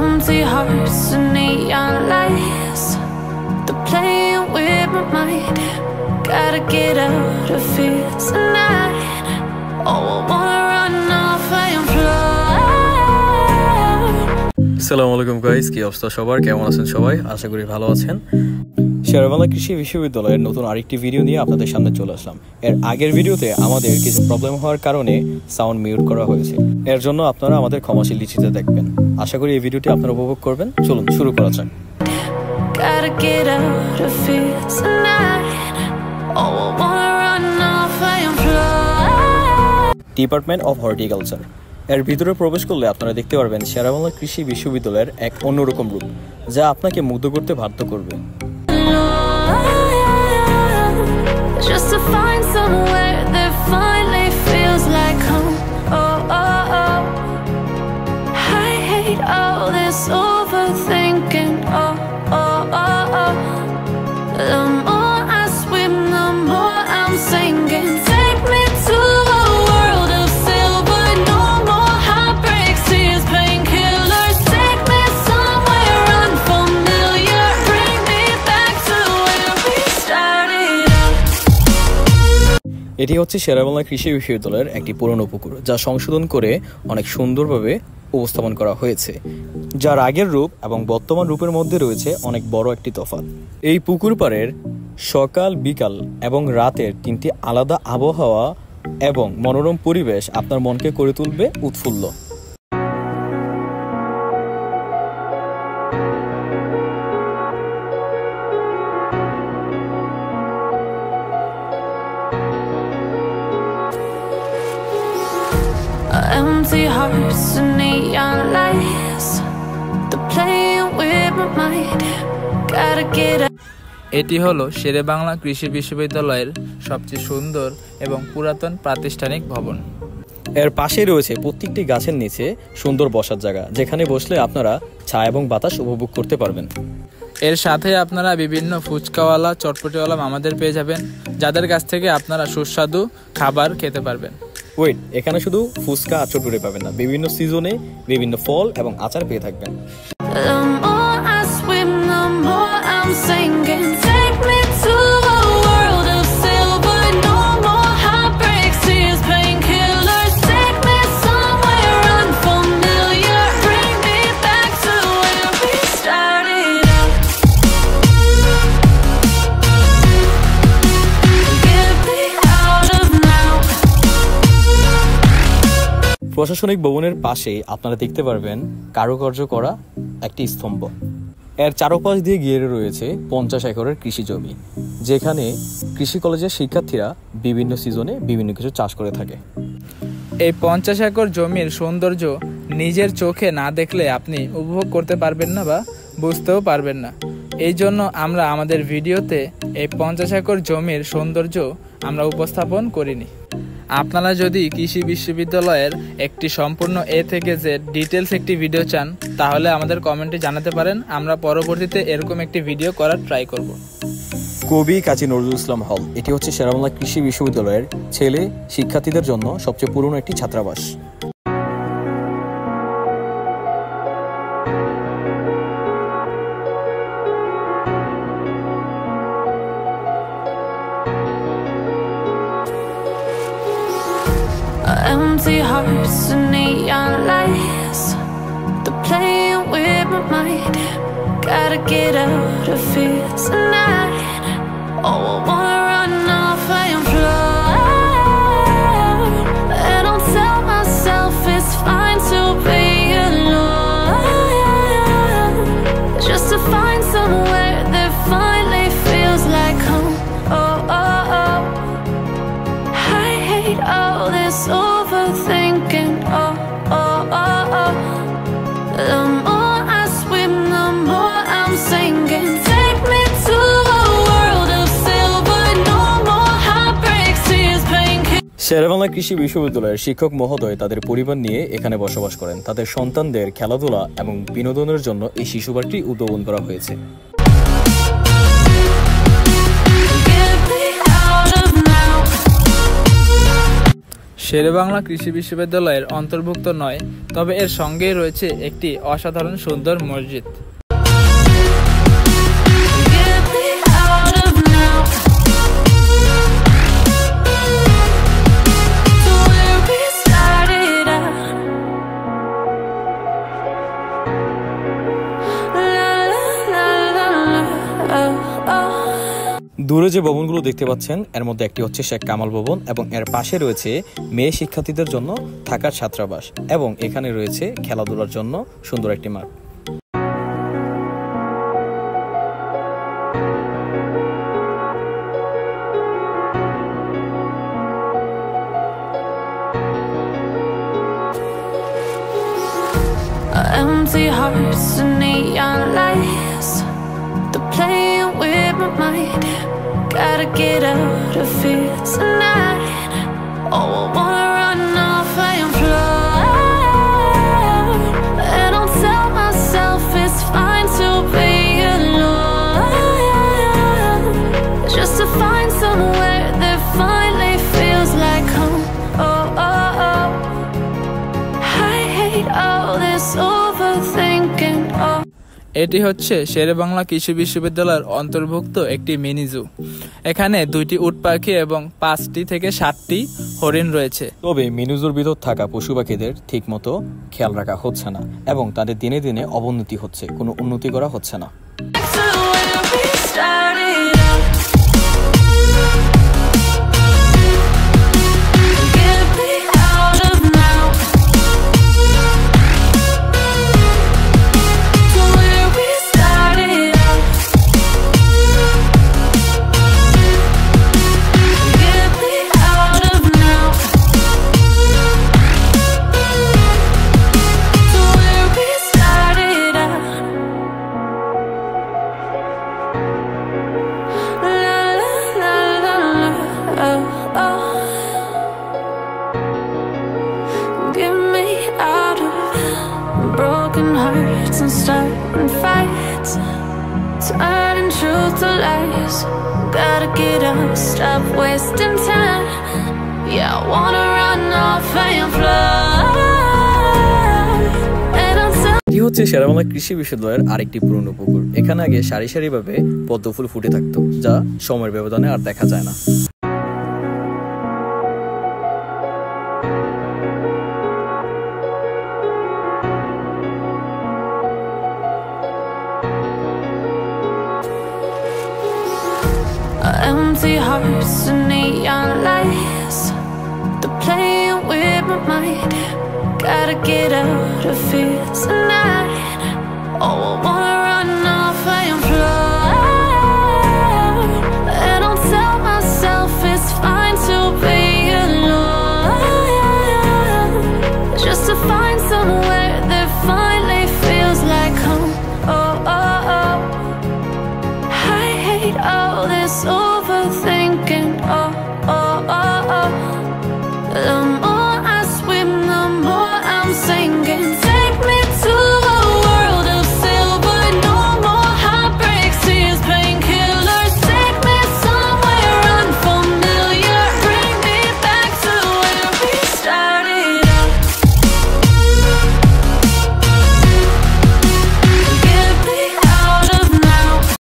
Empty hearts and neon lights, they're playing with my mind. Gotta get out of here tonight. Oh, I wanna run off and fly. আসসালামু আলাইকুম guys, কি অবস্থা সবার? কেমন আছেন সবাই? আশা করি ভালো আছেন। শেরেবাংলা কৃষি বিশ্ববিদ্যালয়ের নতুন আরেকটি ভিডিও নিয়ে আপনাদের সামনে চলে আসলাম। এর আগের ভিডিওতে আমাদের কিছু প্রবলেম হওয়ার কারণে সাউন্ড মিউট করা হয়েছে। এর জন্য আপনারা আমাদের ক্ষমাশীল দৃষ্টিতে দেখবেন। আশা করি এই ভিডিওটি আপনারা উপভোগ করবেন। চলুন শুরু করা যাক। ডিপার্টমেন্ট অফ হর্টিকালচার এর ভিতরে প্রবেশ করলে আপনারা দেখতে পারবেন শেরেবাংলা কৃষি বিশ্ববিদ্যালয়ের এক অন্যরকম রূপ, যা আপনাকে মুগ্ধ করতে বাধ্য করবে। Just to find somewhere that finally feels like home. Oh, oh, oh. I hate all this overthinking. Oh, oh, oh, oh. The more I swim, the more I'm sinking. Take me to a world of silver. No more heartbreaks, tears, painkillers. Take me somewhere unfamiliar. Bring me back to where we started out. এটি হচ্ছে শেরেবাংলা কৃষি বিশ্ববিদ্যালয়ের একটি পুরনো পুকুর, যা সংশোধন করে অনেক সুন্দরভাবে উপস্থাপন করা হয়েছে, যার আগের রূপ এবং বর্তমান রূপের মধ্যে রয়েছে অনেক বড় একটি তফাৎ। এই পুকুর পাড়ের সকাল, বিকাল এবং রাতের তিনটি আলাদা আবহাওয়া এবং মনোরম পরিবেশ আপনার মনকে করে তুলবে উৎফুল্ল। Empty hearts and neon lights, they're playing with my mind. Gotta get out. এটি হলো শেরেবাংলা কৃষি বিশ্ববিদ্যালয়ের সবচেয়ে সুন্দর এবং পুরাতন প্রাতিষ্ঠানিক ভবন। এর পাশে রয়েছে প্রত্যেকটি গাছের নিচে সুন্দর বসার জায়গা, যেখানে বসলে আপনারা ছায়া এবং বাতাস উপভোগ করতে পারবেন। এর সাথে আপনারা বিভিন্ন ফুচকাওয়ালা, চটপটিওয়ালা মামাদের পেয়ে যাবেন, যাদের কাছ থেকে আপনারা সুস্বাদু খাবার খেতে পারবেন। ওয়েট, এখানে শুধু ফুচকা আর চটপটি পাবেন না, বিভিন্ন সিজনে বিভিন্ন ফল এবং আচার পেয়ে থাকবেন। The more I swim, the more I'm sinking. Take me to a world of silver. No more heartbreaks, tears, painkillers. Take me somewhere unfamiliar. Bring me back to where we started out. Get me out of now. প্রশাসনিক ভবনের পাশে আপনারা দেখতে পারবেন কারুকার্য করা একটি স্তম্ভ। এর চারপাশ দিয়ে ঘিরে রয়েছে 50 একরের কৃষি জমি, যেখানে কৃষি কলেজের শিক্ষার্থীরা বিভিন্ন সিজনে বিভিন্ন কিছু চাষ করে থাকে। এই 50 একর জমির সৌন্দর্য নিজের চোখে না দেখলে আপনি উপভোগ করতে পারবেন না বা বুঝতেও পারবেন না। এই জন্য আমরা আমাদের ভিডিওতে এই 50 একর জমির সৌন্দর্য আমরা উপস্থাপন করিনি। আপনারা যদি কৃষি বিশ্ববিদ্যালয়ের একটি সম্পূর্ণ এ থেকে জেড ডিটেলস একটি ভিডিও চান, তাহলে আমাদের কমেন্টে জানাতে পারেন। আমরা পরবর্তীতে এরকম একটি ভিডিও করার ট্রাই করব। কবি কাজী নজরুল ইসলাম হল, এটি হচ্ছে শেরেবাংলা কৃষি বিশ্ববিদ্যালয়ের ছেলে শিক্ষার্থীদের জন্য সবচেয়ে পুরনো একটি ছাত্রাবাস। Empty hearts and neon lights, they're playing with my mind. Gotta get out of here tonight. Oh, I wanna run off and fly. And I'll tell myself it's fine to be alone, just to find somewhere that finally feels like home. Oh, oh, oh. I hate all this overthinking. Oh, oh, oh, oh. The more I swim, the more I'm sinking. Take me to a world of silver. No more heartbreaks, tears, painkillers. Sherebangla কৃষি বিশ্ববিদ্যালয়ের শিক্ষক মহোদয় তাদের পরিবার নিয়ে এখানে বসবাস করেন। তাদের সন্তানদের খেলাধুলা এবং বিনোদনের জন্য এই শিশুবাড়িটি উদ্বোধন করা হয়েছে। শেরেবাংলা কৃষি বিশ্ববিদ্যালয়ের অন্তর্ভুক্ত নয়, তবে এর সঙ্গেই রয়েছে একটি অসাধারণ সুন্দর মসজিদ। দূরে যে ভবনগুলো দেখতে পাচ্ছেন এর মধ্যে একটি হচ্ছে শেখ কামাল ভবন এবং এর পাশে রয়েছে মেয়ে শিক্ষার্থীদের জন্য থাকার ছাত্রাবাস এবং এখানে রয়েছে খেলাধুলার জন্য সুন্দর একটি মাঠ। Empty hearts and neon lights, they're playing with my mind. Gotta get out of here tonight. Oh, I wanna run off and fly. And I'll tell myself it's fine to be alone, just to find somewhere that finally feels like home. Oh, oh, oh, I hate all this overthinking. Oh, এটি হচ্ছে শেরেবাংলা কৃষি বিশ্ববিদ্যালয়ের অন্তর্ভুক্ত একটি mini zoo. এখানে 2টি উট পাখি এবং 5টি থেকে 7টি হরিণ রয়েছে। তবে মিনি জুর ভিতর থাকা পশু পাখিদের ঠিক মতো খেয়াল রাখা হচ্ছে না এবং তাদের দিনে দিনে অবনতি হচ্ছে, কোনো উন্নতি করা হচ্ছে না। to where we started out. Get me out of now. To where we started out. Get me out of now. To where we started out. La la la la la, oh oh. Get me out of broken hearts and starting fights, turning truth to lies. Gotta get up, stop wasting time. Yeah, I wanna run off and fly. And I'll tell এটি হচ্ছে শেরেবাংলা কৃষি বিশ্ববিদ্যালয়ের আরেকটি পুরনো পুকুর। এখানে আগে সারি সারিভাবে পদ্ম ফুল ফুটে থাকতো, যা সময়ের ব্যবধানে আর দেখা যায় না। empty hearts and neon lights, they're playing with my mind. Gotta get out of here tonight. Oh, I wanna